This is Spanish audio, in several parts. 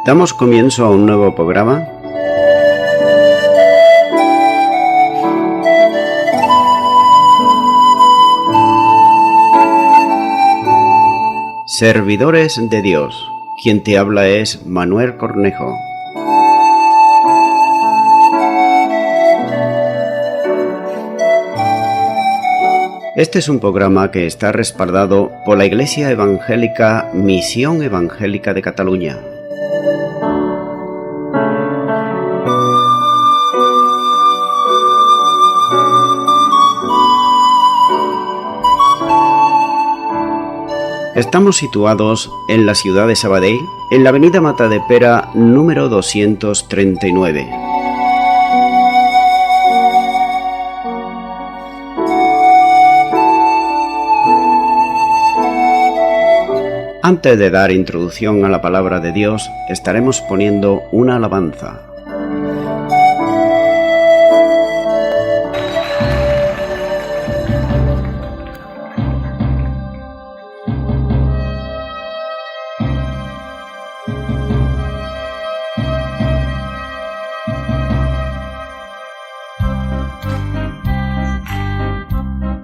Damos comienzo a un nuevo programa. Servidores de Dios. Quien te habla es Manuel Cornejo. Este es un programa que está respaldado por la Iglesia Evangélica Misión Evangélica de Cataluña. Estamos situados en la ciudad de Sabadell, en la avenida Matadepera número 239. Antes de dar introducción a la palabra de Dios, estaremos poniendo una alabanza.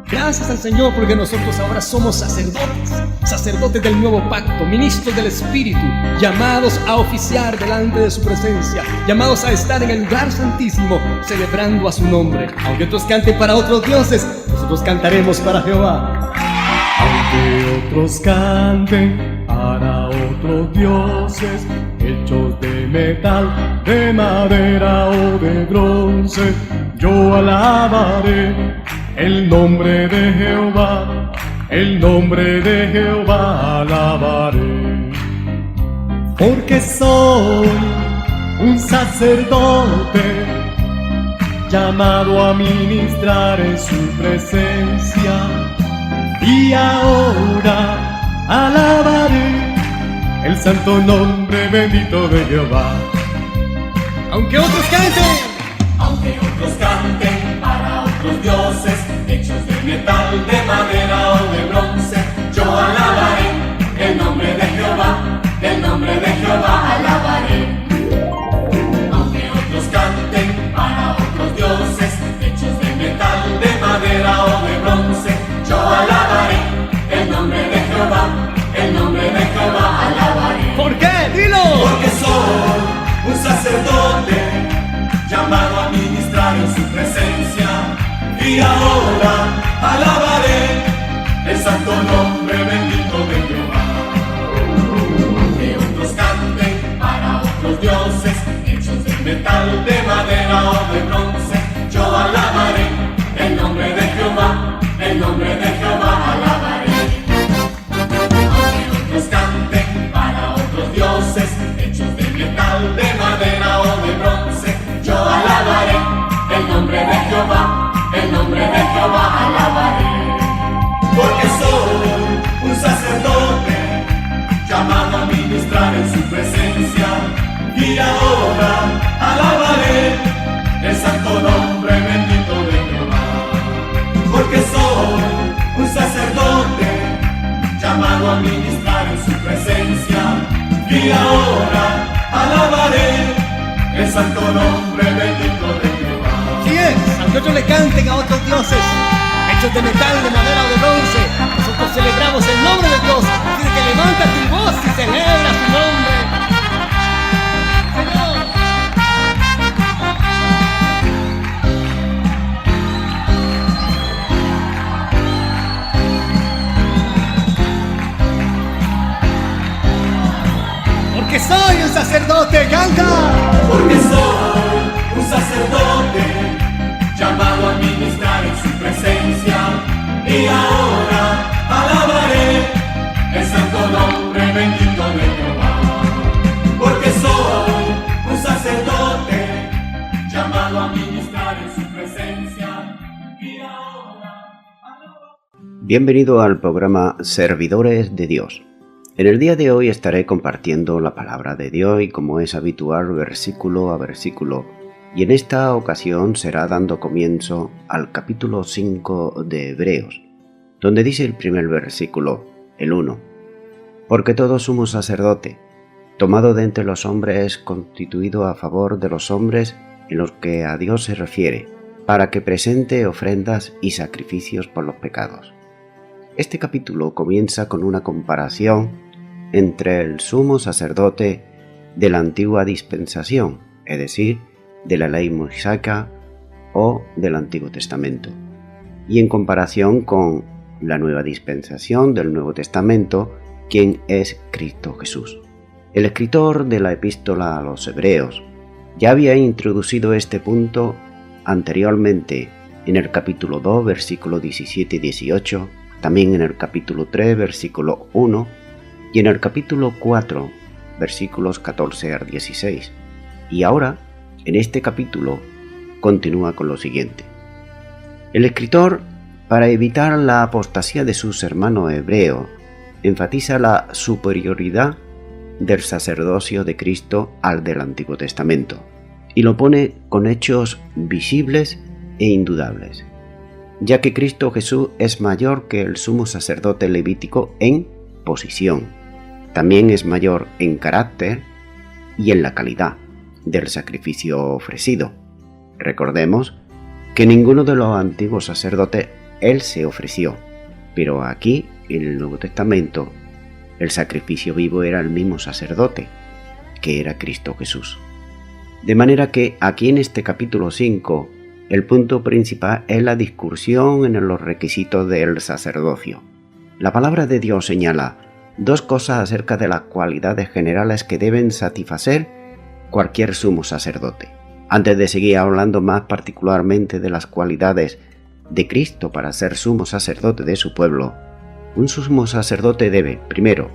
Gracias al Señor porque nosotros ahora somos sacerdotes del nuevo pacto, ministros del Espíritu, llamados a oficiar delante de su presencia, llamados a estar en el lugar santísimo, celebrando a su nombre. Aunque otros canten para otros dioses, nosotros cantaremos para Jehová. Aunque otros canten para otros dioses, hechos de metal, de madera o de bronce, yo alabaré el nombre de Jehová, el nombre de Jehová alabaré. Porque soy un sacerdote llamado a ministrar en su presencia, y ahora alabaré el santo nombre bendito de Jehová. Aunque otros canten para otros dioses, hechos de metal, de madera o de bronce, yo alabaré el nombre de Jehová, el nombre de Jehová alabaré. Aunque otros canten para otros dioses, hechos de metal, de madera o de bronce, yo alabaré el nombre de Jehová, el nombre de Jehová alabaré. ¿Por qué? ¡Dilo! Porque soy un sacerdote llamado a ministrar en su presencia, y ahora alabaré el santo nombre bendito de Jehová. Que otros canten para otros dioses, hechos de metal, de madera o de bronce, yo alabaré el nombre de Jehová, el nombre de Jehová alabaré. Aunque otros canten para otros dioses, hechos de metal, de madera o de bronce, yo alabaré el nombre de Jehová, el nombre de Jehová alabaré. Porque soy un sacerdote llamado a ministrar en su presencia, y ahora alabaré el santo nombre bendito de Jehová. Porque soy un sacerdote llamado a ministrar en su presencia, y ahora alabaré el santo nombre bendito de Jehová. Así es, aunque otros le canten a otros dioses, hechos de metal, de madera o de bronce, nosotros celebramos el nombre de Dios. Así que levanta tu voz y celebra su nombre. Señor. Porque soy un sacerdote, canta. Porque soy un sacerdote llamado a ministrar en su presencia, y ahora alabaré el santo nombre bendito de Jehová. Porque soy un sacerdote llamado a ministrar en su presencia, y ahora alabaré. Bienvenido al programa Servidores de Dios. En el día de hoy estaré compartiendo la palabra de Dios y, como es habitual, versículo a versículo, y en esta ocasión será dando comienzo al capítulo 5 de Hebreos, donde dice el primer versículo, el 1: porque todo sumo sacerdote tomado de entre los hombres, es constituido a favor de los hombres en los que a Dios se refiere, para que presente ofrendas y sacrificios por los pecados. Este capítulo comienza con una comparación entre el sumo sacerdote de la antigua dispensación, es decir, de la ley mosaica o del Antiguo Testamento, y en comparación con la nueva dispensación del Nuevo Testamento, quien es Cristo Jesús. El escritor de la epístola a los Hebreos ya había introducido este punto anteriormente en el capítulo 2, versículos 17 y 18, también en el capítulo 3, versículo 1, y en el capítulo 4, versículos 14 al 16. Y ahora, en este capítulo, continúa con lo siguiente. El escritor, para evitar la apostasía de sus hermanos hebreos, enfatiza la superioridad del sacerdocio de Cristo al del Antiguo Testamento, y lo pone con hechos visibles e indudables, ya que Cristo Jesús es mayor que el sumo sacerdote levítico en posición, también es mayor en carácter y en la calidad del sacrificio ofrecido. Recordemos que ninguno de los antiguos sacerdotes él se ofreció, pero aquí en el Nuevo Testamento el sacrificio vivo era el mismo sacerdote, que era Cristo Jesús. De manera que aquí en este capítulo 5, el punto principal es la discusión en los requisitos del sacerdocio. La palabra de Dios señala dos cosas acerca de las cualidades generales que deben satisfacer cualquier sumo sacerdote. Antes de seguir hablando más particularmente de las cualidades de Cristo para ser sumo sacerdote de su pueblo, un sumo sacerdote debe, primero,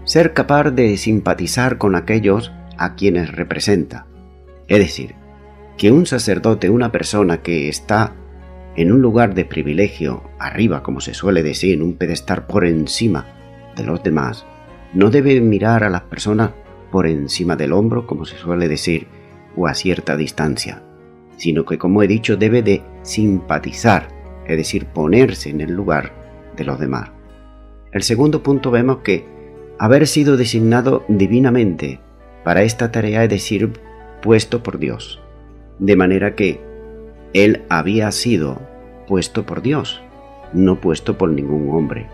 ser capaz de simpatizar con aquellos a quienes representa. Es decir, que un sacerdote, una persona que está en un lugar de privilegio, arriba, como se suele decir, en un pedestal por encima de los demás, no debe mirar a las personas por encima del hombro, como se suele decir, o a cierta distancia, sino que, como he dicho, debe de simpatizar, es decir, ponerse en el lugar de los demás. El segundo punto, vemos que haber sido designado divinamente para esta tarea, es decir, puesto por Dios, de manera que él había sido puesto por Dios, no puesto por ningún hombre.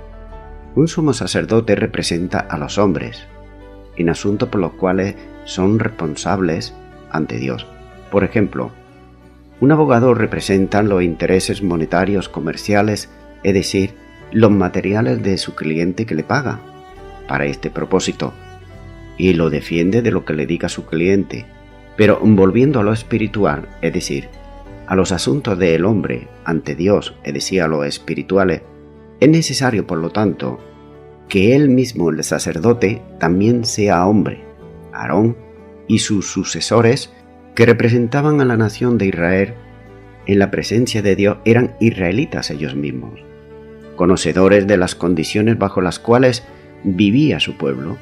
Un sumo sacerdote representa a los hombres en asuntos por los cuales son responsables ante Dios. Por ejemplo, un abogado representa los intereses monetarios comerciales, es decir, los materiales de su cliente que le paga para este propósito, y lo defiende de lo que le diga su cliente. Pero volviendo a lo espiritual, es decir, a los asuntos del hombre ante Dios, es decir, a los espirituales, es necesario, por lo tanto, que él mismo, el sacerdote, también sea hombre. Aarón y sus sucesores, que representaban a la nación de Israel en la presencia de Dios, eran israelitas ellos mismos, conocedores de las condiciones bajo las cuales vivía su pueblo,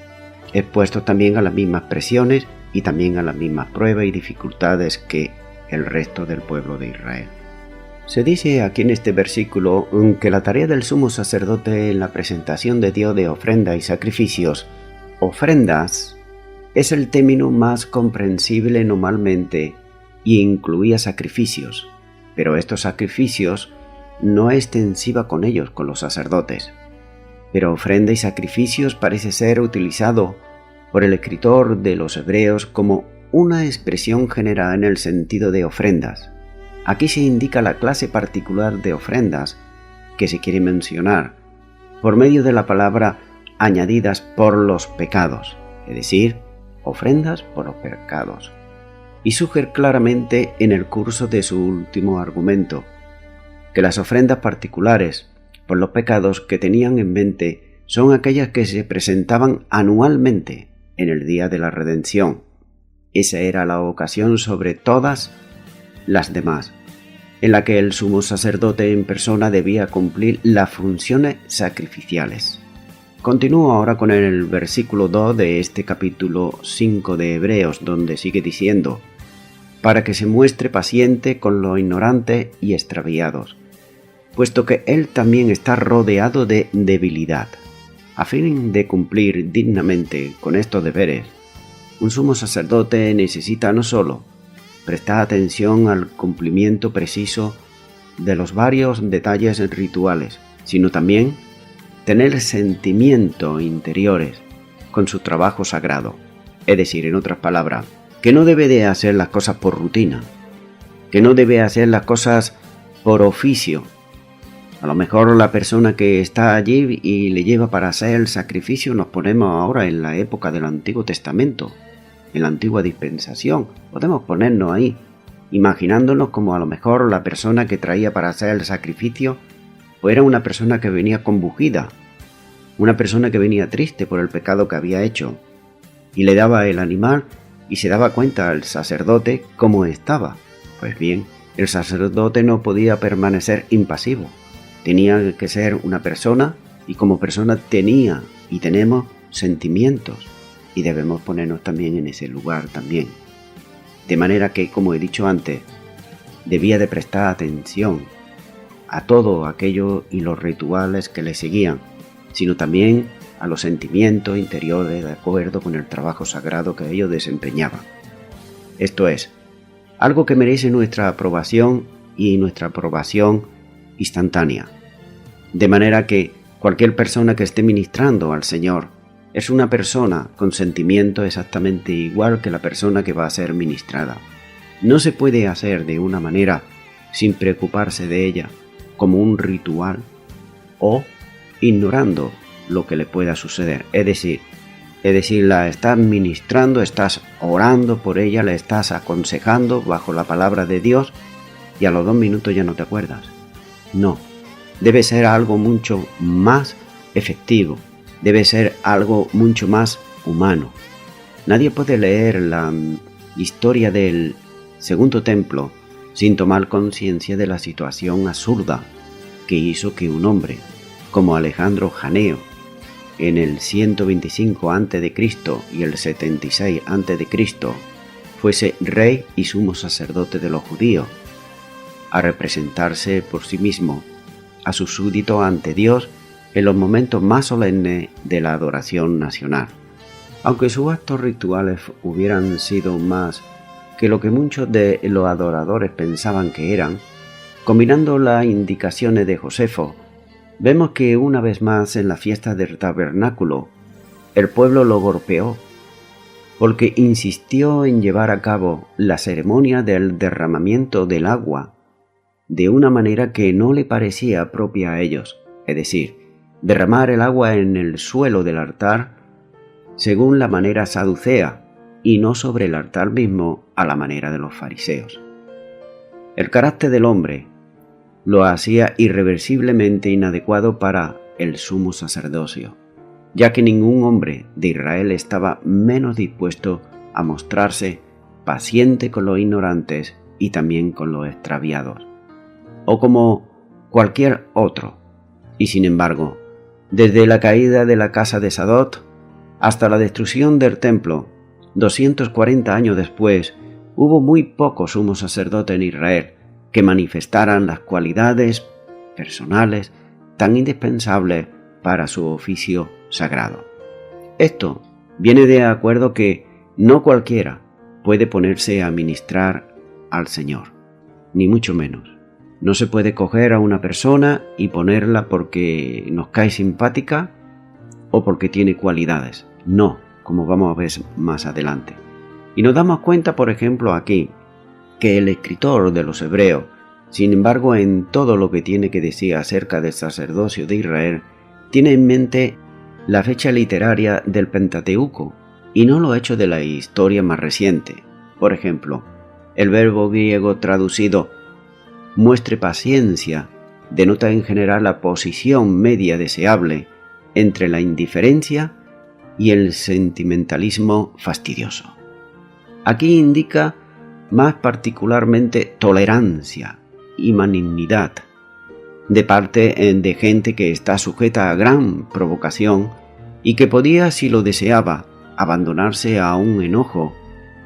expuestos también a las mismas presiones y también a las mismas pruebas y dificultades que el resto del pueblo de Israel. Se dice aquí en este versículo que la tarea del sumo sacerdote en la presentación de Dios de ofrenda y sacrificios, ofrendas, es el término más comprensible normalmente y incluía sacrificios, pero estos sacrificios no es extensiva con ellos, con los sacerdotes. Pero ofrenda y sacrificios parece ser utilizado por el escritor de los Hebreos como una expresión general en el sentido de ofrendas. Aquí se indica la clase particular de ofrendas que se quiere mencionar por medio de la palabra añadidas por los pecados, es decir, ofrendas por los pecados. Y sugiere claramente en el curso de su último argumento que las ofrendas particulares por los pecados que tenían en mente son aquellas que se presentaban anualmente en el día de la redención. Esa era la ocasión sobre todas las demás, en la que el sumo sacerdote en persona debía cumplir las funciones sacrificiales. Continúo ahora con el versículo 2 de este capítulo 5 de Hebreos, donde sigue diciendo: para que se muestre paciente con los ignorantes y extraviados, puesto que él también está rodeado de debilidad. A fin de cumplir dignamente con estos deberes, Un sumo sacerdote necesita no solo prestar atención al cumplimiento preciso de los varios detalles rituales, sino también tener sentimientos interiores con su trabajo sagrado. Es decir, en otras palabras, que no debe de hacer las cosas por rutina, que no debe hacer las cosas por oficio. A lo mejor la persona que está allí y le lleva para hacer el sacrificio, nos ponemos ahora en la época del Antiguo Testamento, en la antigua dispensación, podemos ponernos ahí, imaginándonos como a lo mejor la persona que traía para hacer el sacrificio era una persona que venía combugida, una persona que venía triste por el pecado que había hecho, y le daba el animal y se daba cuenta al sacerdote cómo estaba. Pues bien, el sacerdote no podía permanecer impasivo, tenía que ser una persona, y como persona tenía y tenemos sentimientos, y debemos ponernos también en ese lugar también. De manera que, como he dicho antes, debía de prestar atención a todo aquello y los rituales que le seguían, sino también a los sentimientos interiores de acuerdo con el trabajo sagrado que ellos desempeñaban. Esto es, algo que merece nuestra aprobación y nuestra aprobación instantánea. De manera que cualquier persona que esté ministrando al Señor es una persona con sentimiento exactamente igual que la persona que va a ser ministrada. No se puede hacer de una manera sin preocuparse de ella, como un ritual, o ignorando lo que le pueda suceder. Es decir, la estás ministrando, estás orando por ella, la estás aconsejando bajo la palabra de Dios y a los 2 minutos ya no te acuerdas. No, debe ser algo mucho más efectivo, debe ser algo mucho más humano. Nadie puede leer la historia del Segundo Templo sin tomar conciencia de la situación absurda que hizo que un hombre como Alejandro Janeo en el 125 a.C. y el 76 a.C. fuese rey y sumo sacerdote de los judíos, a representarse por sí mismo a sus súbditos ante Dios en los momentos más solemnes de la adoración nacional. Aunque sus actos rituales hubieran sido más que lo que muchos de los adoradores pensaban que eran, combinando las indicaciones de Josefo, vemos que una vez más en la fiesta del tabernáculo, el pueblo lo golpeó, porque insistió en llevar a cabo la ceremonia del derramamiento del agua de una manera que no le parecía propia a ellos, es decir, derramar el agua en el suelo del altar según la manera saducea y no sobre el altar mismo a la manera de los fariseos. El carácter del hombre lo hacía irreversiblemente inadecuado para el sumo sacerdocio, ya que ningún hombre de Israel estaba menos dispuesto a mostrarse paciente con los ignorantes y también con los extraviados, o como cualquier otro. Y sin embargo, desde la caída de la casa de Sadot hasta la destrucción del templo, 240 años después, hubo muy pocos sumos sacerdotes en Israel que manifestaran las cualidades personales tan indispensables para su oficio sagrado. Esto viene de acuerdo que no cualquiera puede ponerse a ministrar al Señor, ni mucho menos. No se puede coger a una persona y ponerla porque nos cae simpática o porque tiene cualidades. No, como vamos a ver más adelante. Y nos damos cuenta, por ejemplo, aquí, que el escritor de los Hebreos, sin embargo, en todo lo que tiene que decir acerca del sacerdocio de Israel, tiene en mente la fecha literaria del Pentateuco y no los hechos de la historia más reciente. Por ejemplo, el verbo griego traducido muestre paciencia denota en general la posición media deseable entre la indiferencia y el sentimentalismo fastidioso. Aquí indica más particularmente tolerancia y benignidad de parte de gente que está sujeta a gran provocación y que podía, si lo deseaba, abandonarse a un enojo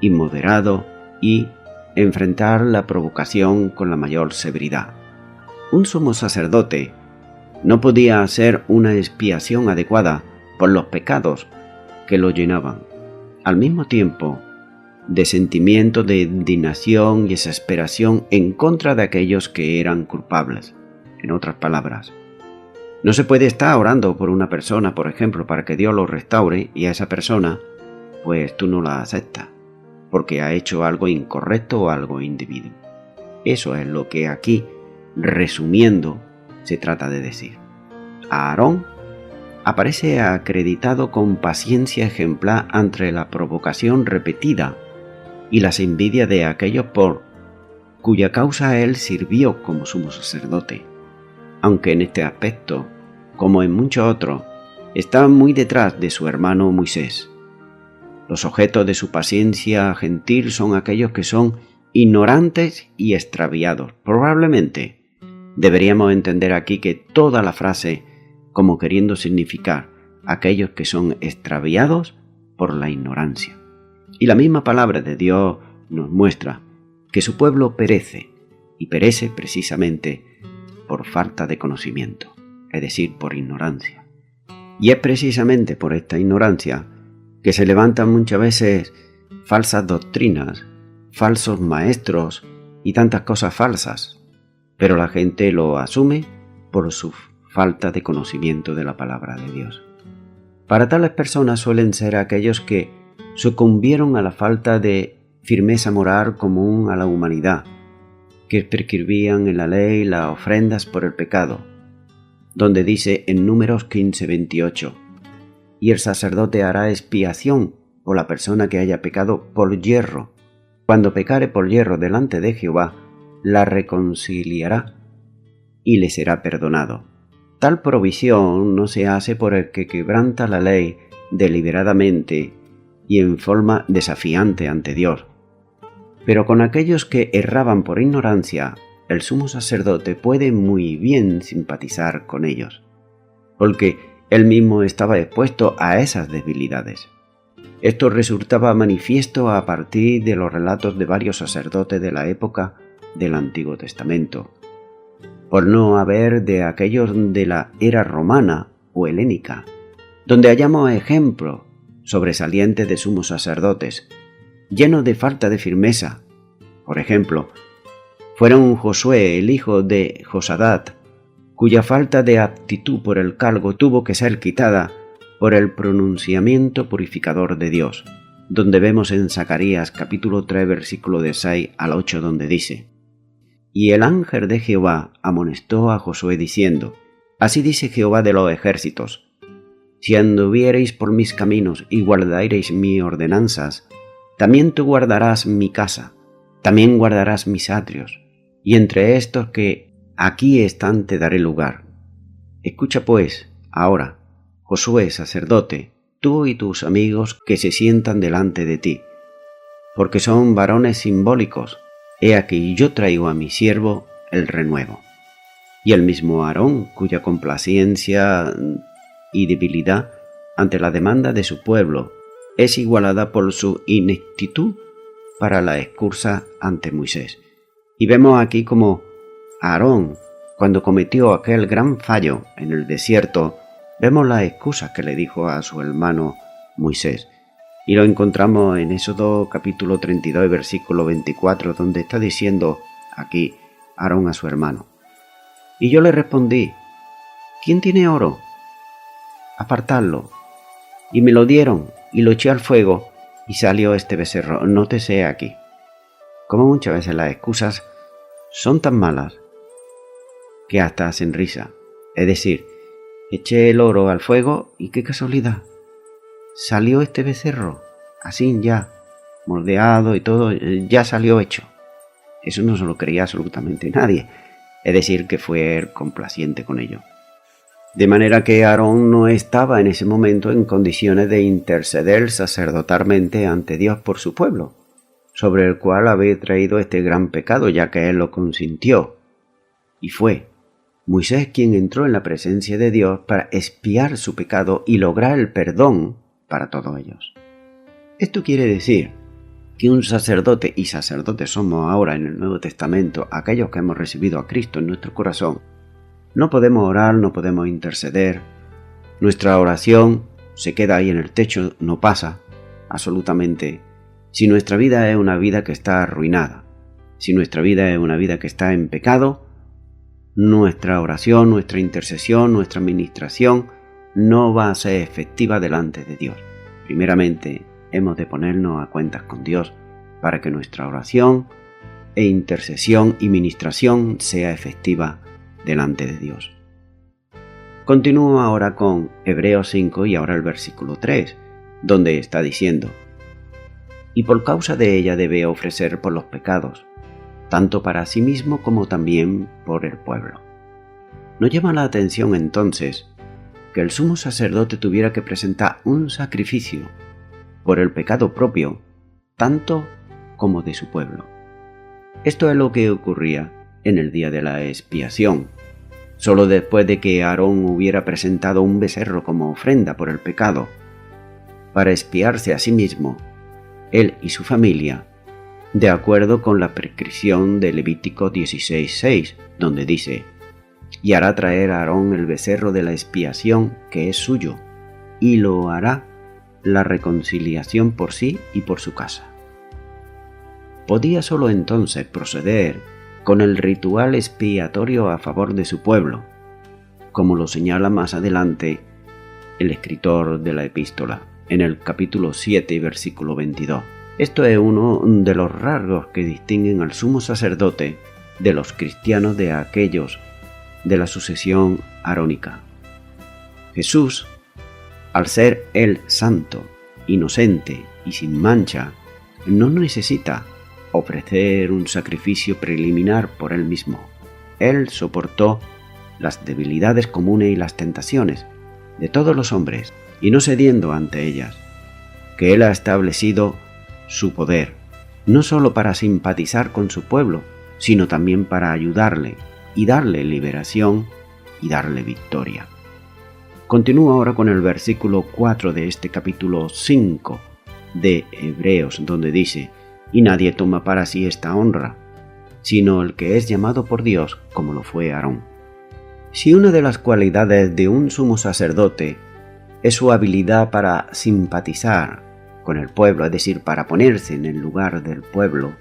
inmoderado y enfrentar la provocación con la mayor severidad. Un sumo sacerdote no podía hacer una expiación adecuada por los pecados que lo llenaban. al mismo tiempo de sentimiento de indignación y exasperación en contra de aquellos que eran culpables. En otras palabras, no se puede estar orando por una persona, por ejemplo, para que Dios lo restaure, y a esa persona, pues tú no la aceptas, porque ha hecho algo incorrecto o algo indebido. Eso es lo que aquí, resumiendo, se trata de decir. Aarón aparece acreditado con paciencia ejemplar ante la provocación repetida y las envidias de aquellos por cuya causa él sirvió como sumo sacerdote, aunque en este aspecto, como en muchos otros, estaba muy detrás de su hermano Moisés. Los objetos de su paciencia gentil son aquellos que son ignorantes y extraviados. Probablemente deberíamos entender aquí que toda la frase como queriendo significar aquellos que son extraviados por la ignorancia. Y la misma palabra de Dios nos muestra que su pueblo perece, y perece precisamente por falta de conocimiento, es decir, por ignorancia. Y es precisamente por esta ignorancia que se levantan muchas veces falsas doctrinas, falsos maestros y tantas cosas falsas, pero la gente lo asume por su falta de conocimiento de la palabra de Dios. Para tales personas suelen ser aquellos que sucumbieron a la falta de firmeza moral común a la humanidad, que prescribían en la ley las ofrendas por el pecado, donde dice en Números 15:28, y el sacerdote hará expiación por la persona que haya pecado por yerro. Cuando pecare por yerro delante de Jehová, la reconciliará y le será perdonado. Tal provisión no se hace por el que quebranta la ley deliberadamente y en forma desafiante ante Dios. Pero con aquellos que erraban por ignorancia, el sumo sacerdote puede muy bien simpatizar con ellos, porque él mismo estaba expuesto a esas debilidades. Esto resultaba manifiesto a partir de los relatos de varios sacerdotes de la época del Antiguo Testamento, por no haber de aquellos de la era romana o helénica, donde hallamos ejemplos sobresalientes de sumos sacerdotes, llenos de falta de firmeza. Por ejemplo, fueron Josué, el hijo de Josadat, cuya falta de aptitud por el cargo tuvo que ser quitada por el pronunciamiento purificador de Dios, donde vemos en Zacarías capítulo 3 versículo de 6 al 8 donde dice: Y el ángel de Jehová amonestó a Josué diciendo: Así dice Jehová de los ejércitos, si anduviereis por mis caminos y guardareis mis ordenanzas, también tú guardarás mi casa, también guardarás mis atrios, y entre estos que aquí están te daré lugar. Escucha pues, ahora, Josué, sacerdote, tú y tus amigos que se sientan delante de ti, porque son varones simbólicos. He aquí yo traigo a mi siervo el renuevo. Y el mismo Aarón, cuya complacencia y debilidad ante la demanda de su pueblo es igualada por su ineptitud para la excusa ante Moisés. Y vemos aquí como Aarón, cuando cometió aquel gran fallo en el desierto, vemos las excusas que le dijo a su hermano Moisés. Y lo encontramos en Éxodo capítulo 32, versículo 24, donde está diciendo aquí Aarón a su hermano: Y yo le respondí: ¿Quién tiene oro? Apartadlo. Y me lo dieron, y lo eché al fuego, y salió este becerro. Nótese aquí como muchas veces las excusas son tan malas que hasta hacen risa. Es decir, eché el oro al fuego y qué casualidad, salió este becerro, así ya, moldeado y todo, ya salió hecho. Eso no se lo creía absolutamente nadie, es decir, que fue complaciente con ello. De manera que Aarón no estaba en ese momento en condiciones de interceder sacerdotalmente ante Dios por su pueblo, sobre el cual había traído este gran pecado, ya que él lo consintió. Y fue Moisés quien entró en la presencia de Dios para expiar su pecado y lograr el perdón para todos ellos. Esto quiere decir que un sacerdote, y sacerdotes somos ahora en el Nuevo Testamento, aquellos que hemos recibido a Cristo en nuestro corazón, no podemos orar, no podemos interceder, nuestra oración se queda ahí en el techo, no pasa, absolutamente si nuestra vida es una vida que está arruinada, si nuestra vida es una vida que está en pecado. Nuestra oración, nuestra intercesión, nuestra administración no va a ser efectiva delante de Dios. Primeramente, hemos de ponernos a cuentas con Dios para que nuestra oración e intercesión y ministración sea efectiva delante de Dios. Continúo ahora con Hebreos 5 y ahora el versículo 3, donde está diciendo: y por causa de ella debe ofrecer por los pecados, tanto para sí mismo como también por el pueblo. Nos llama la atención entonces que el sumo sacerdote tuviera que presentar un sacrificio por el pecado propio, tanto como de su pueblo. Esto es lo que ocurría en el día de la expiación. Solo después de que Aarón hubiera presentado un becerro como ofrenda por el pecado, para expiarse a sí mismo, él y su familia, de acuerdo con la prescripción de Levítico 16:6, donde dice: y hará traer a Aarón el becerro de la expiación que es suyo, y lo hará la reconciliación por sí y por su casa. Podía solo entonces proceder con el ritual expiatorio a favor de su pueblo, como lo señala más adelante el escritor de la epístola, en el capítulo 7, versículo 22. Esto es uno de los rasgos que distinguen al sumo sacerdote de los cristianos de aquellos de la sucesión arónica. Jesús, al ser Él santo, inocente y sin mancha, no necesita ofrecer un sacrificio preliminar por Él mismo. Él soportó las debilidades comunes y las tentaciones de todos los hombres, y no cediendo ante ellas, que Él ha establecido su poder, no solo para simpatizar con su pueblo, sino también para ayudarle y darle liberación y darle victoria. Continúo ahora con el versículo 4 de este capítulo 5 de Hebreos, donde dice: y nadie toma para sí esta honra, sino el que es llamado por Dios, como lo fue Aarón. Si una de las cualidades de un sumo sacerdote es su habilidad para simpatizar con el pueblo, es decir, para ponerse en el lugar del pueblo,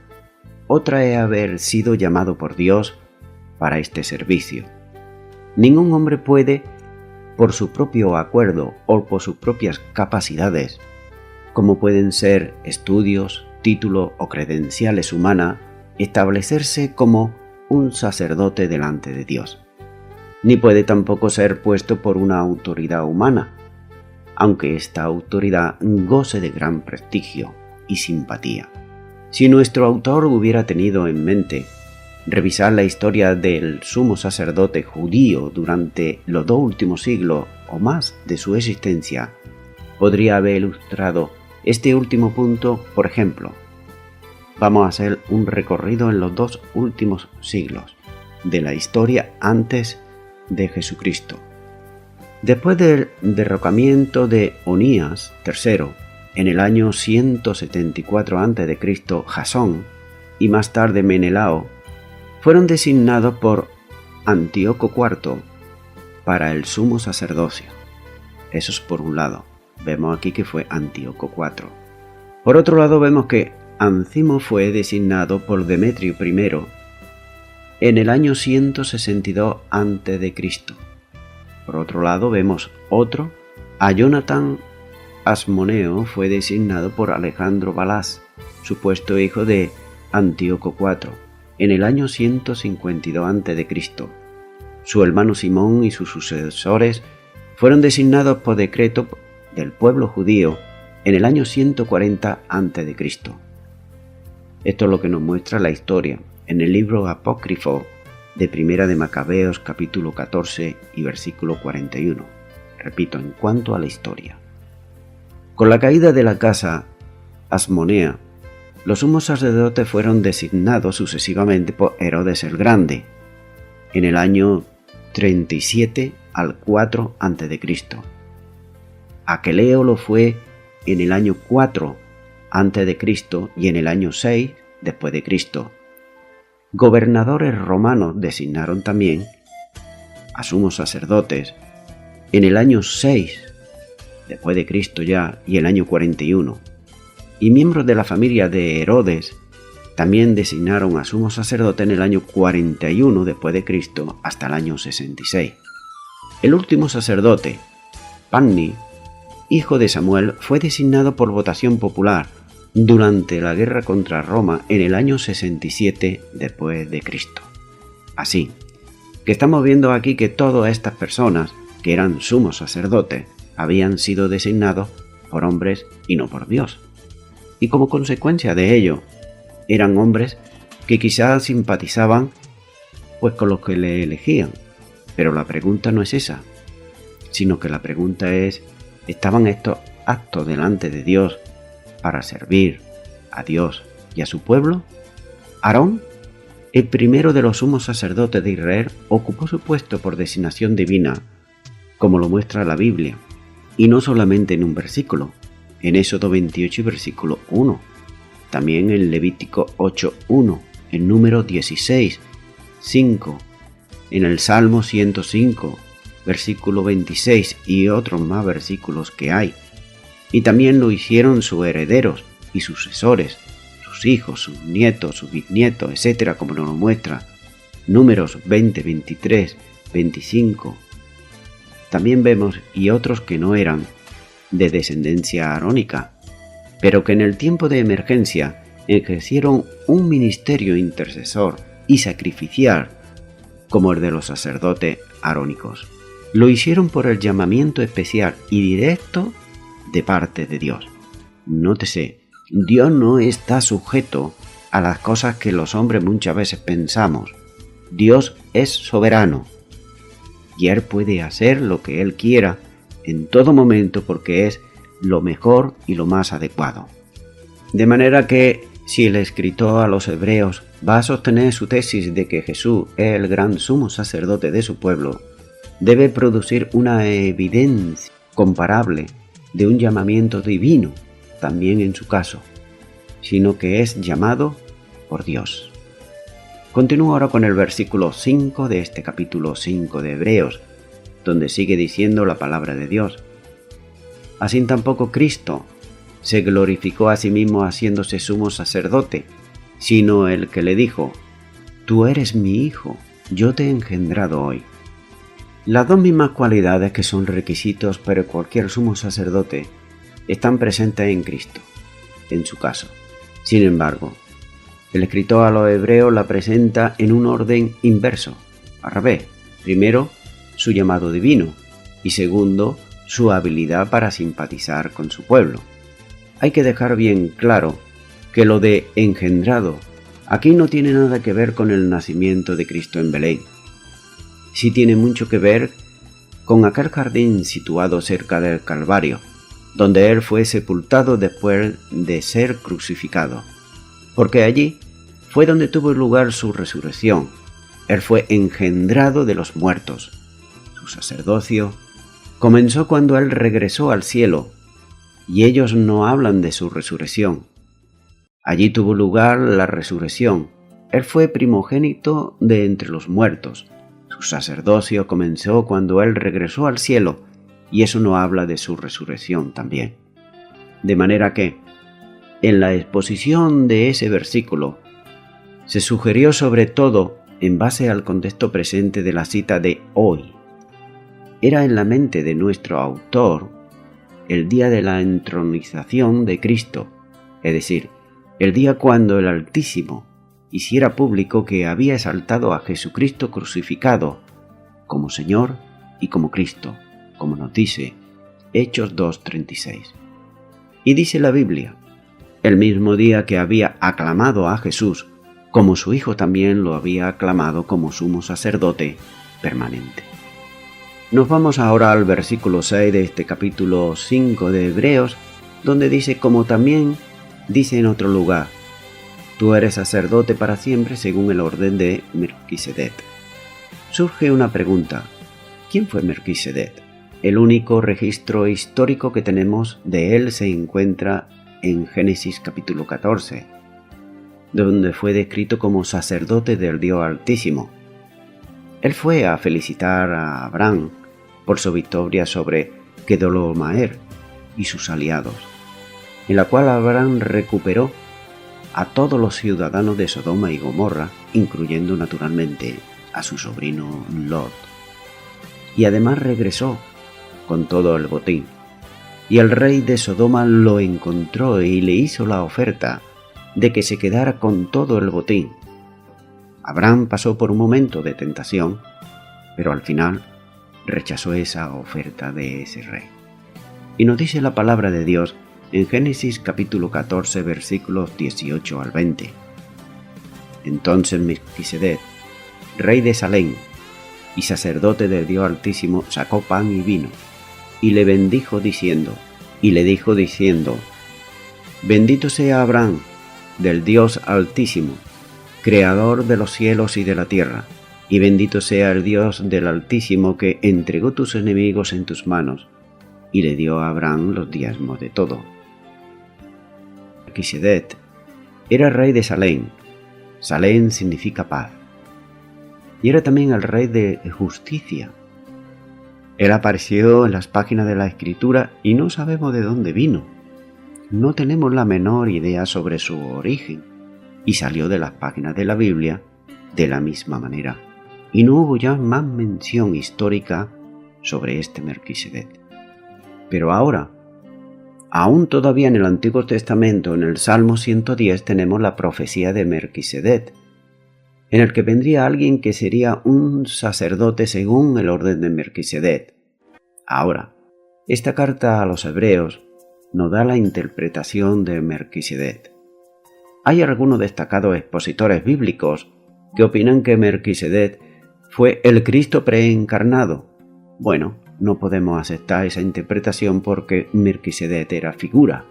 otra es haber sido llamado por Dios para este servicio. Ningún hombre puede, por su propio acuerdo o por sus propias capacidades, como pueden ser estudios, títulos o credenciales humanas, establecerse como un sacerdote delante de Dios. Ni puede tampoco ser puesto por una autoridad humana, aunque esta autoridad goce de gran prestigio y simpatía. Si nuestro autor hubiera tenido en mente revisar la historia del sumo sacerdote judío durante los 2 últimos siglos o más de su existencia, podría haber ilustrado este último punto. Por ejemplo, vamos a hacer un recorrido en los 2 últimos siglos de la historia antes de Jesucristo. Después del derrocamiento de Onías III, en el año 174 a.C., Jasón y más tarde Menelao fueron designados por Antíoco IV para el sumo sacerdocio. Eso es por un lado. Vemos aquí que fue Antíoco IV. Por otro lado vemos que Ancimo fue designado por Demetrio I en el año 162 a.C. Por otro lado vemos otro, a Jonatán Asmoneo fue designado por Alejandro Balás, supuesto hijo de Antíoco IV, en el año 152 a.C. Su hermano Simón y sus sucesores fueron designados por decreto del pueblo judío en el año 140 a.C. Esto es lo que nos muestra la historia en el libro apócrifo de Primera de Macabeos, capítulo 14 y versículo 41. Repito, en cuanto a la historia. Con la caída de la casa Asmonea, los sumos sacerdotes fueron designados sucesivamente por Herodes el Grande, en el año 37 al 4 a.C. Aqueleo lo fue en el año 4 a.C. y en el año 6 después de Cristo. Gobernadores romanos designaron también a sumos sacerdotes en el año 6 después de Cristo ya y el año 41. y miembros de la familia de Herodes también designaron a sumo sacerdote en el año 41 después de Cristo hasta el año 66. El último sacerdote, Panni, hijo de Samuel, fue designado por votación popular durante la guerra contra Roma en el año 67 después de Cristo. Así que estamos viendo aquí que todas estas personas, que eran sumos sacerdotes, habían sido designados por hombres y no por Dios. Y como consecuencia de ello, eran hombres que quizás simpatizaban pues con los que le elegían. Pero la pregunta no es esa, sino que la pregunta es, ¿estaban estos aptos delante de Dios para servir a Dios y a su pueblo? Aarón, el primero de los sumos sacerdotes de Israel, ocupó su puesto por designación divina, como lo muestra la Biblia, y no solamente en un versículo, en Éxodo 28 y versículo 1, también en Levítico 8:1, en Número 16, 5, en el Salmo 105, versículo 26 y otros más versículos que hay. Y también lo hicieron sus herederos y sucesores, sus hijos, sus nietos, sus bisnietos, etc., como nos lo muestra Números 20, 23, 25. También vemos y otros que no eran de descendencia arónica, pero que en el tiempo de emergencia ejercieron un ministerio intercesor y sacrificial como el de los sacerdotes arónicos. Lo hicieron por el llamamiento especial y directo de parte de Dios. Nótese, Dios no está sujeto a las cosas que los hombres muchas veces pensamos. Dios es soberano y Él puede hacer lo que Él quiera en todo momento porque es lo mejor y lo más adecuado. De manera que si el escritor a los hebreos va a sostener su tesis de que Jesús es el gran sumo sacerdote de su pueblo, debe producir una evidencia comparable de un llamamiento divino, también en su caso, sino que es llamado por Dios. Continúo ahora con el versículo 5 de este capítulo 5 de Hebreos, donde sigue diciendo la palabra de Dios. Así tampoco Cristo se glorificó a sí mismo haciéndose sumo sacerdote, sino el que le dijo, «Tú eres mi hijo, yo te he engendrado hoy». Las dos mismas cualidades que son requisitos para cualquier sumo sacerdote están presentes en Cristo, en su caso. Sin embargo, el escritor a los hebreos la presenta en un orden inverso, al revés. Primero, su llamado divino y segundo, su habilidad para simpatizar con su pueblo. Hay que dejar bien claro que lo de engendrado aquí no tiene nada que ver con el nacimiento de Cristo en Belén. Sí tiene mucho que ver con aquel jardín situado cerca del Calvario, donde Él fue sepultado después de ser crucificado, porque allí fue donde tuvo lugar su resurrección. Él fue engendrado de los muertos. Su sacerdocio comenzó cuando Él regresó al cielo, y ellos no hablan de su resurrección. Allí tuvo lugar la resurrección. Él fue primogénito de entre los muertos. Su sacerdocio comenzó cuando Él regresó al cielo, y eso no habla de su resurrección también. De manera que, en la exposición de ese versículo, se sugirió sobre todo en base al contexto presente de la cita de hoy. Era en la mente de nuestro autor el día de la entronización de Cristo, es decir, el día cuando el Altísimo hiciera público que había exaltado a Jesucristo crucificado como Señor y como Cristo, como nos dice Hechos 2:36. Y dice la Biblia, el mismo día que había aclamado a Jesús, como su Hijo también lo había aclamado como sumo sacerdote permanente. Nos vamos ahora al versículo 6 de este capítulo 5 de Hebreos, donde dice, como también dice en otro lugar, tú eres sacerdote para siempre según el orden de Melquisedec. Surge una pregunta, ¿quién fue Melquisedec? El único registro histórico que tenemos de él se encuentra en Génesis capítulo 14, donde fue descrito como sacerdote del Dios Altísimo. Él fue a felicitar a Abraham por su victoria sobre Kedorlaomer y sus aliados. en la cual Abraham recuperó a todos los ciudadanos de Sodoma y Gomorra, incluyendo naturalmente a su sobrino Lot. Y además regresó con todo el botín. Y el rey de Sodoma lo encontró y le hizo la oferta de que se quedara con todo el botín. Abraham pasó por un momento de tentación, pero al final rechazó esa oferta de ese rey. Y nos dice la palabra de Dios en Génesis capítulo 14, versículos 18 al 20. Entonces Melquisedec, rey de Salem y sacerdote del Dios Altísimo, sacó pan y vino, y le bendijo diciendo, bendito sea Abraham, del Dios Altísimo, creador de los cielos y de la tierra, y bendito sea el Dios del Altísimo que entregó tus enemigos en tus manos, y le dio a Abraham los diezmos de todo. Melquisedec era rey de Salem. Salem significa paz. Y era también el rey de justicia. Él apareció en las páginas de la Escritura y no sabemos de dónde vino. No tenemos la menor idea sobre su origen. Y salió de las páginas de la Biblia de la misma manera. Y no hubo ya más mención histórica sobre este Melquisedec. Pero ahora, aún todavía en el Antiguo Testamento, en el Salmo 110, tenemos la profecía de Melquisedec, en el que vendría alguien que sería un sacerdote según el orden de Melquisedec. Ahora, esta carta a los hebreos nos da la interpretación de Melquisedec. Hay algunos destacados expositores bíblicos que opinan que Melquisedec fue el Cristo preencarnado. Bueno, no podemos aceptar esa interpretación porque Melquisedec era figura,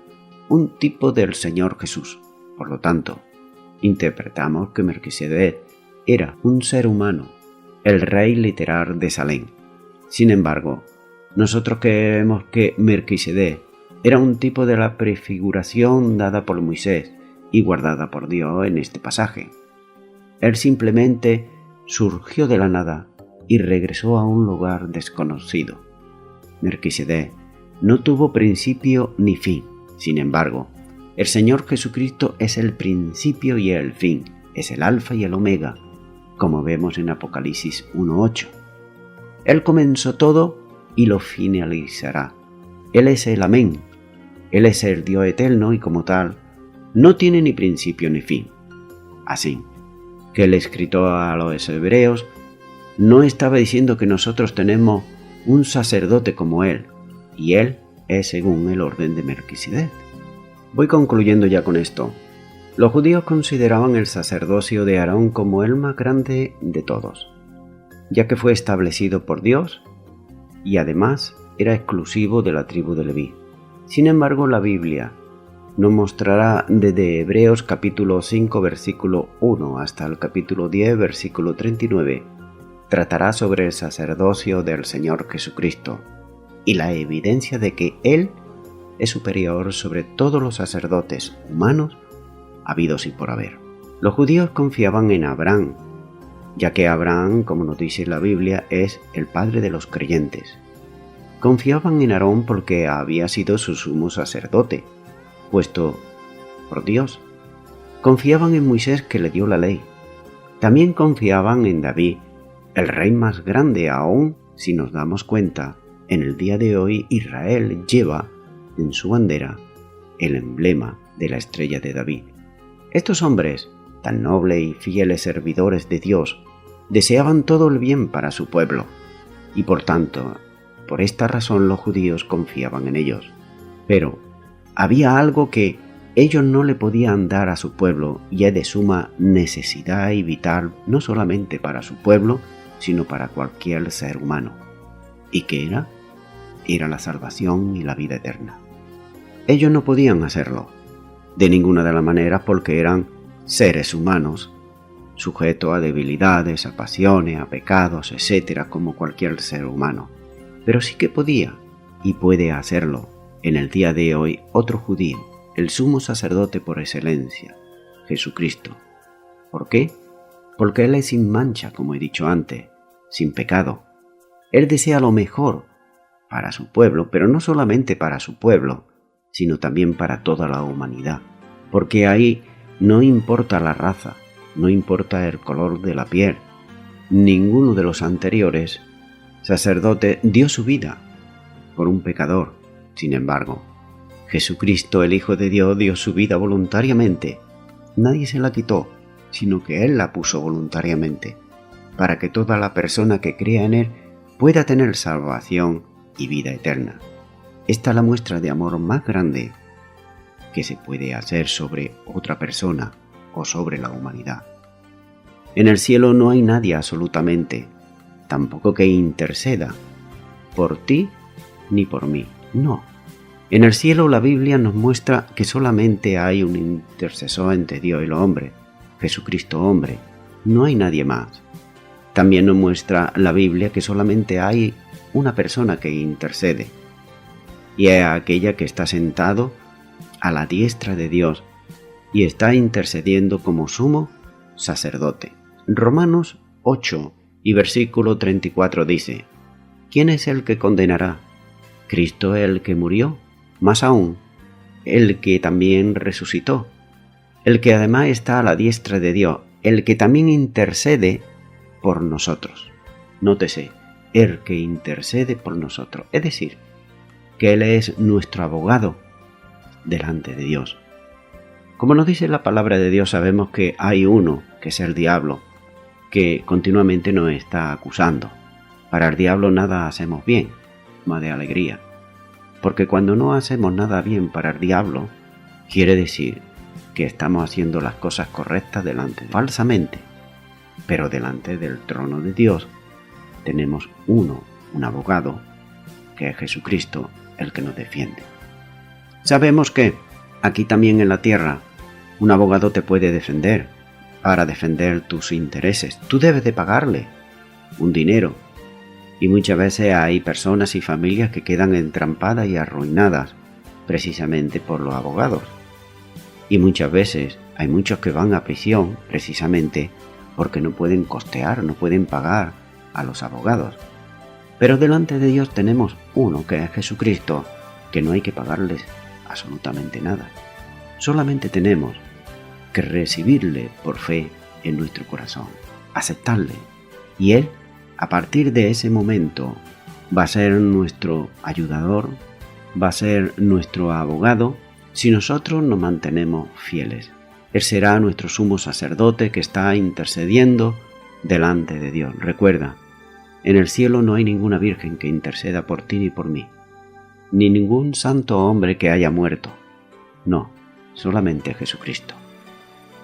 un tipo del Señor Jesús. Por lo tanto, interpretamos que Melquisedec era un ser humano, el rey literal de Salem. Sin embargo, nosotros creemos que Melquisedec era un tipo de la prefiguración dada por Moisés y guardada por Dios en este pasaje. Él simplemente surgió de la nada y regresó a un lugar desconocido. Melquisedec no tuvo principio ni fin. Sin embargo, el Señor Jesucristo es el principio y el fin, es el alfa y el omega, como vemos en Apocalipsis 1:8. Él comenzó todo y lo finalizará. Él es el Amén. Él es el Dios eterno y como tal, no tiene ni principio ni fin. Así que el escritor a los hebreos no estaba diciendo que nosotros tenemos un sacerdote como él, y él es según el orden de Melquisedec. Voy concluyendo ya con esto. Los judíos consideraban el sacerdocio de Aarón como el más grande de todos, ya que fue establecido por Dios y además era exclusivo de la tribu de Leví. Sin embargo, la Biblia nos mostrará desde Hebreos capítulo 5 versículo 1 hasta el capítulo 10 versículo 39, tratará sobre el sacerdocio del Señor Jesucristo y la evidencia de que Él es superior sobre todos los sacerdotes humanos habidos y por haber. Los judíos confiaban en Abraham, ya que Abraham, como nos dice la Biblia, es el padre de los creyentes. Confiaban en Aarón porque había sido su sumo sacerdote, puesto por Dios. Confiaban en Moisés que le dio la ley. También confiaban en David, el rey más grande. Aún si nos damos cuenta, en el día de hoy Israel lleva en su bandera el emblema de la estrella de David. Estos hombres, tan nobles y fieles servidores de Dios, deseaban todo el bien para su pueblo, y por tanto, por esta razón los judíos confiaban en ellos. Pero había algo que ellos no le podían dar a su pueblo y es de suma necesidad y vital no solamente para su pueblo, sino para cualquier ser humano. ¿Y qué era? Era la salvación y la vida eterna. Ellos no podían hacerlo, de ninguna de las maneras, porque eran seres humanos, sujetos a debilidades, a pasiones, a pecados, etc., como cualquier ser humano. Pero sí que podía y puede hacerlo en el día de hoy otro judío, el sumo sacerdote por excelencia, Jesucristo. ¿Por qué? Porque Él es sin mancha, como he dicho antes, sin pecado. Él desea lo mejor para su pueblo, pero no solamente para su pueblo, sino también para toda la humanidad, porque ahí no importa la raza, no importa el color de la piel. Ninguno de los anteriores sacerdotes dio su vida por un pecador. Sin embargo, Jesucristo, el Hijo de Dios, dio su vida voluntariamente. Nadie se la quitó, sino que Él la puso voluntariamente, para que toda la persona que crea en Él pueda tener salvación y vida eterna. Esta es la muestra de amor más grande que se puede hacer sobre otra persona o sobre la humanidad. En el cielo no hay nadie absolutamente, tampoco que interceda por ti ni por mí, no. En el cielo la Biblia nos muestra que solamente hay un intercesor entre Dios y los hombres, Jesucristo hombre, no hay nadie más. También nos muestra la Biblia que solamente hay una persona que intercede, y es aquella que está sentado a la diestra de Dios y está intercediendo como sumo sacerdote. Romanos 8 y versículo 34 dice: ¿Quién es el que condenará? Cristo es el que murió, más aún, el que también resucitó, el que además está a la diestra de Dios, el que también intercede por nosotros. Nótese, el que intercede por nosotros, es decir, que Él es nuestro abogado delante de Dios. Como nos dice la palabra de Dios, sabemos que hay uno, que es el diablo, que continuamente nos está acusando. Para el diablo nada hacemos bien, más de alegría. Porque cuando no hacemos nada bien para el diablo, quiere decir que estamos haciendo las cosas correctas falsamente. Pero delante del trono de Dios tenemos un abogado, que es Jesucristo, el que nos defiende. Sabemos que aquí también en la tierra un abogado te puede defender para defender tus intereses. Tú debes de pagarle un dinero, y muchas veces hay personas y familias que quedan entrampadas y arruinadas precisamente por los abogados. Y muchas veces hay muchos que van a prisión precisamente porque no pueden costear, no pueden pagar a los abogados. Pero delante de Dios tenemos uno, que es Jesucristo, que no hay que pagarles absolutamente nada. Solamente tenemos que recibirle por fe en nuestro corazón, aceptarle, y Él, a partir de ese momento, va a ser nuestro ayudador, va a ser nuestro abogado, si nosotros nos mantenemos fieles. Él será nuestro sumo sacerdote que está intercediendo delante de Dios. Recuerda, en el cielo no hay ninguna virgen que interceda por ti ni por mí, ni ningún santo hombre que haya muerto. No, solamente Jesucristo.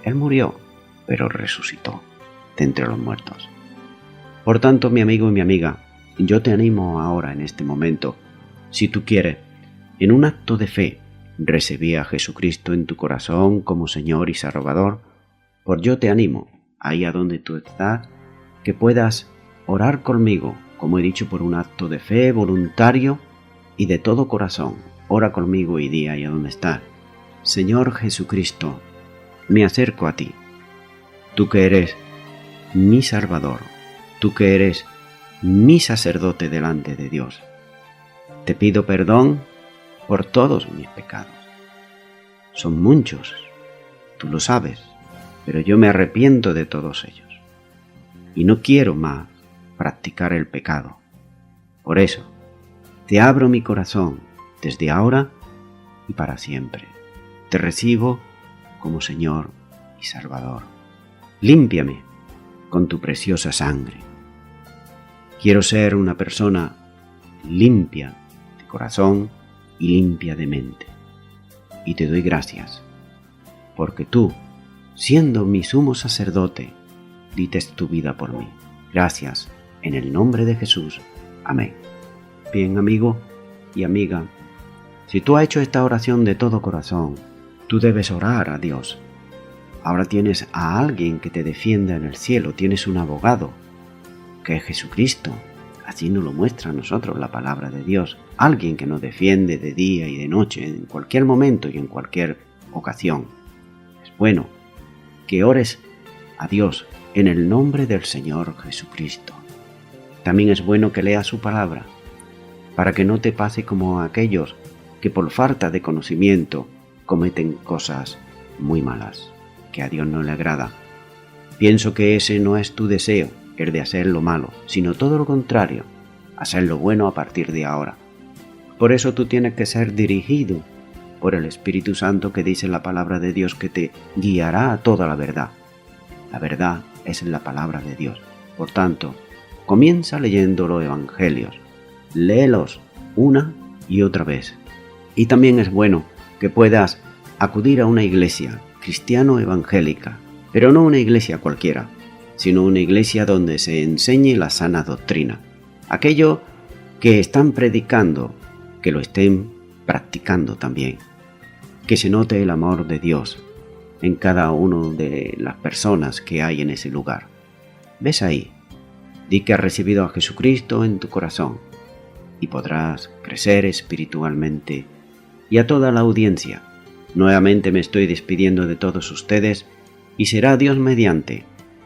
Él murió, pero resucitó de entre los muertos. Por tanto, mi amigo y mi amiga, yo te animo ahora en este momento, si tú quieres, en un acto de fe, recibir a Jesucristo en tu corazón como Señor y Salvador, pues yo te animo, ahí a donde tú estás, que puedas orar conmigo, como he dicho, por un acto de fe voluntario y de todo corazón. Ora conmigo y di ahí a donde estás: Señor Jesucristo, me acerco a ti, tú que eres mi Salvador, tú que eres mi sacerdote delante de Dios. Te pido perdón por todos mis pecados. Son muchos, tú lo sabes, pero yo me arrepiento de todos ellos. Y no quiero más practicar el pecado. Por eso, te abro mi corazón desde ahora y para siempre. Te recibo como Señor y Salvador. Límpiame con tu preciosa sangre. Quiero ser una persona limpia de corazón y limpia de mente. Y te doy gracias, porque tú, siendo mi sumo sacerdote, diste tu vida por mí. Gracias, en el nombre de Jesús. Amén. Bien, amigo y amiga, si tú has hecho esta oración de todo corazón, tú debes orar a Dios. Ahora tienes a alguien que te defienda en el cielo, tienes un abogado, que es Jesucristo. Así nos lo muestra a nosotros la palabra de Dios. Alguien que nos defiende de día y de noche, en cualquier momento y en cualquier ocasión. Es bueno que ores a Dios en el nombre del Señor Jesucristo. También es bueno que leas su palabra, para que no te pase como a aquellos que por falta de conocimiento cometen cosas muy malas, que a Dios no le agrada. Pienso que ese no es tu deseo, el de hacer lo malo, sino todo lo contrario, hacer lo bueno a partir de ahora. Por eso tú tienes que ser dirigido por el Espíritu Santo, que dice la palabra de Dios que te guiará a toda la verdad. La verdad es la palabra de Dios. Por tanto, comienza leyendo los evangelios. Léelos una y otra vez. Y también es bueno que puedas acudir a una iglesia cristiano-evangélica, pero no una iglesia cualquiera, sino una iglesia donde se enseñe la sana doctrina. Aquello que están predicando, que lo estén practicando también. Que se note el amor de Dios en cada una de las personas que hay en ese lugar. Ves ahí, di que has recibido a Jesucristo en tu corazón y podrás crecer espiritualmente. Y a toda la audiencia, nuevamente me estoy despidiendo de todos ustedes y será Dios mediante.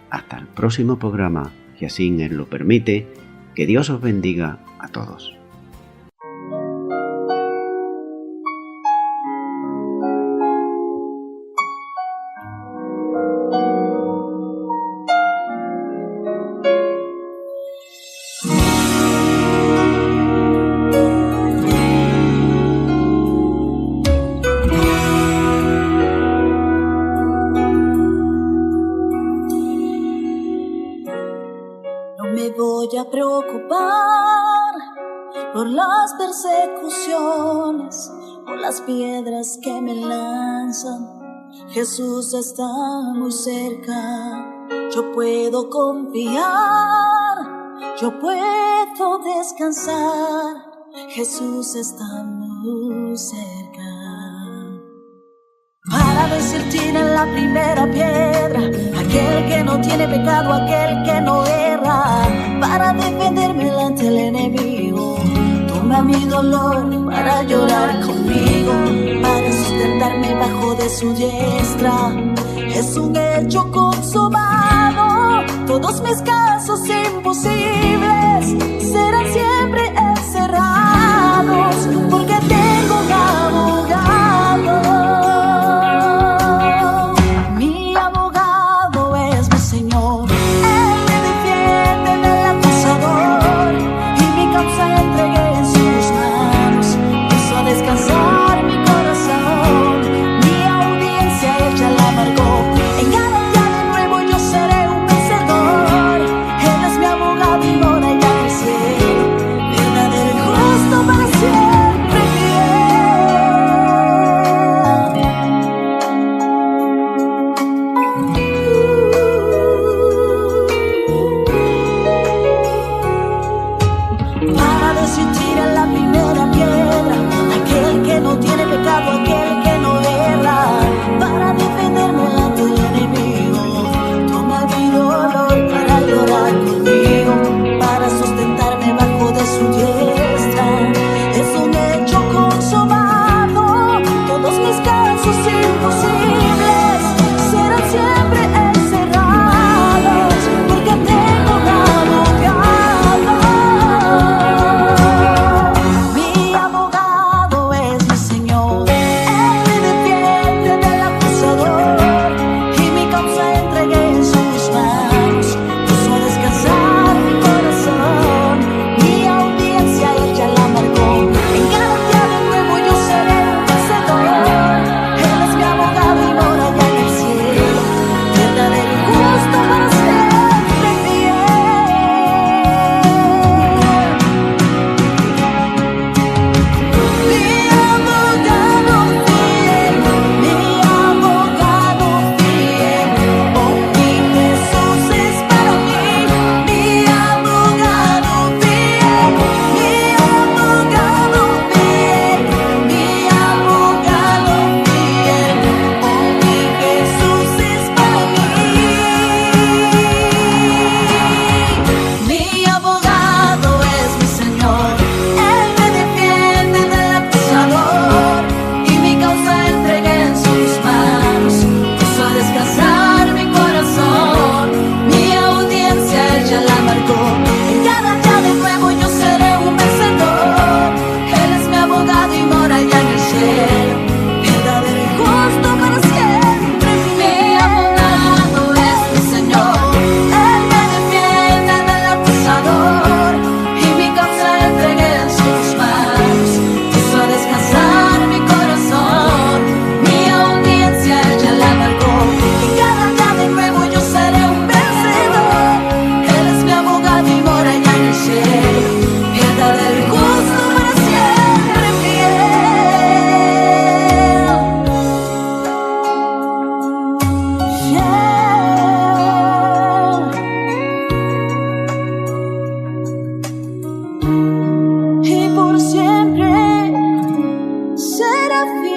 Hasta el próximo programa, si así Él lo permite. Que Dios os bendiga a todos. Me voy a preocupar por las persecuciones, por las piedras que me lanzan. Jesús está muy cerca, yo puedo confiar, yo puedo descansar. Jesús está muy cerca. Para decir tira la primera piedra, aquel que no tiene pecado, aquel que no erra. Para defenderme ante el enemigo, toma mi dolor para llorar conmigo, para sustentarme bajo de su diestra. Es un hecho consumado, todos mis casos imposibles serán siempre encerrados, porque tengo un abogado. No tiene mora allá en el cielo, piedad del justo para siempre. Mi abogado es mi Señor, Él me defiende del acusador, y mi causa entregué en sus manos. Hizo descansar mi corazón, mi audiencia ella la marcó, y cada día de nuevo yo seré un vencedor. Él es mi abogado y mora allá en el cielo, piedad del justo para siempre fiel. Fiel. Y por siempre será fiel.